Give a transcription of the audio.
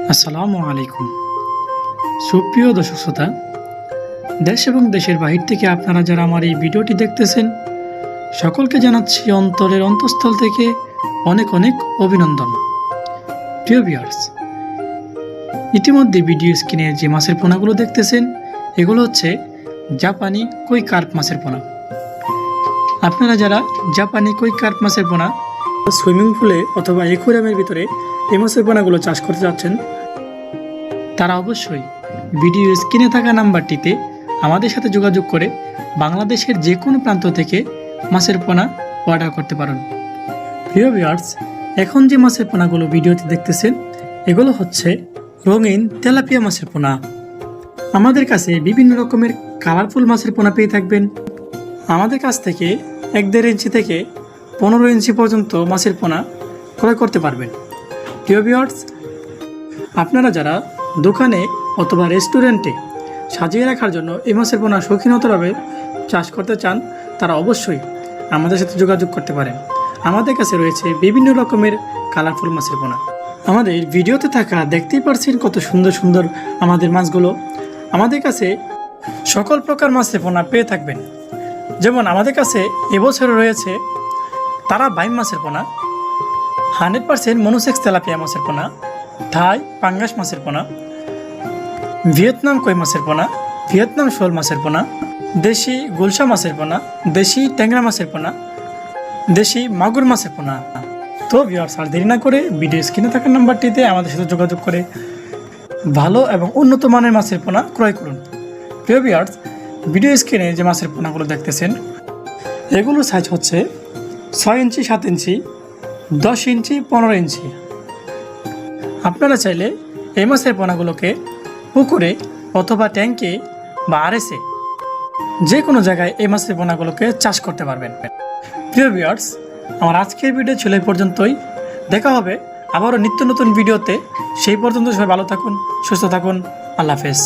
আসসালামু আলাইকুম। সুপ্রিয় দর্শক শ্রোতা, দেশ এবং দেশের বাহির থেকে আপনারা যারা আমার এই ভিডিওটি দেখতেছেন, সকলকে জানাচ্ছি অন্তরের অন্তঃস্থল থেকে অনেক অনেক অভিনন্দন। প্রিয় ভিউয়ার্স, ইতিমধ্যে ভিডিও স্ক্রিনে যে মাছের পোনাগুলো দেখতেছেন, এগুলো হচ্ছে জাপানি কই কার্প মাছের পোনা। আপনারা যারা জাপানি কই কার্প মাছের পোনা সুইমিং পুলে অথবা অ্যাকুয়ারিয়ামের ভিতরে এই মাছের পোনাগুলো চাষ করতে যাচ্ছেন, তারা অবশ্যই ভিডিও স্ক্রিনে থাকা নাম্বারটিতে আমাদের সাথে যোগাযোগ করে বাংলাদেশের যে কোনো প্রান্ত থেকে মাছের পোনা অর্ডার করতে পারেন। প্রিয় ভিউয়ার্স, এখন যে মাছের পোনাগুলো ভিডিওতে দেখতেছেন, এগুলো হচ্ছে রঙিন তেলাপিয়া মাছের পোনা। আমাদের কাছে বিভিন্ন রকমের কালারফুল মাছের পোনা পেয়ে থাকবেন। আমাদের কাছ থেকে 1-1.5 ইঞ্চি থেকে 15 ইঞ্চি পর্যন্ত মাছের পোনা ক্রয় করতে পারবেন। প্রিয় ভিউয়ার্স, আপনারা যারা দোকানে অথবা রেস্টুরেন্টে সাজিয়ে রাখার জন্য এই মাছের পোনা শৌখিনতাভাবে চাষ করতে চান, তারা অবশ্যই আমাদের সাথে যোগাযোগ করতে পারেন। আমাদের কাছে রয়েছে বিভিন্ন রকমের কালারফুল মাছের পোনা। আমাদের ভিডিওতে থাকা দেখতেই পারছেন কত সুন্দর সুন্দর আমাদের মাছগুলো। আমাদের কাছে সকল প্রকার মাছের পোনা পেয়ে থাকবেন। যেমন আমাদের কাছে এবছর রয়েছে তারা বাইম মাছের পোনা, 100% মনোসেক্স তেলাপিয়া মাছের পোনা, থাই পাঙ্গাস মাছের পোনা, ভিয়েতনাম কই মাছের পোনা, ভিয়েতনাম শোল মাছের পোনা, দেশি গুলশা মাছের পোনা, দেশি ট্যাংরা মাছের পোনা, দেশি মাগুর মাছের পোনা। তো ভিউয়ার্স, আর দেরি না করে ভিডিও স্ক্রিনে থাকা নাম্বারটিতে আমাদের সাথে যোগাযোগ করে ভালো এবং উন্নত মানের মাছের পোনা ক্রয় করুন। প্রিয় ভিউয়ার্স, ভিডিও স্ক্রিনে যে মাছের পোনাগুলো দেখতেছেন, এগুলো সাইজ হচ্ছে 6 ইঞ্চি, 7 ইঞ্চি, 10 ইঞ্চি, 15 ইঞ্চি। আপনারা চাইলে এই মাছের পোনাগুলোকে পুকুরে অথবা ট্যাঙ্কে বা আরএসে যে কোনো জায়গায় এই মাছের পোনাগুলোকে চাষ করতে পারবেন। প্রিয় ভিউয়ার্স, আমার আজকের ভিডিও ছিল এই পর্যন্তই। দেখা হবে আবারও নিত্য নতুন ভিডিওতে। সেই পর্যন্ত সবাই ভালো থাকুন, সুস্থ থাকুন। আল্লাহ হাফেজ।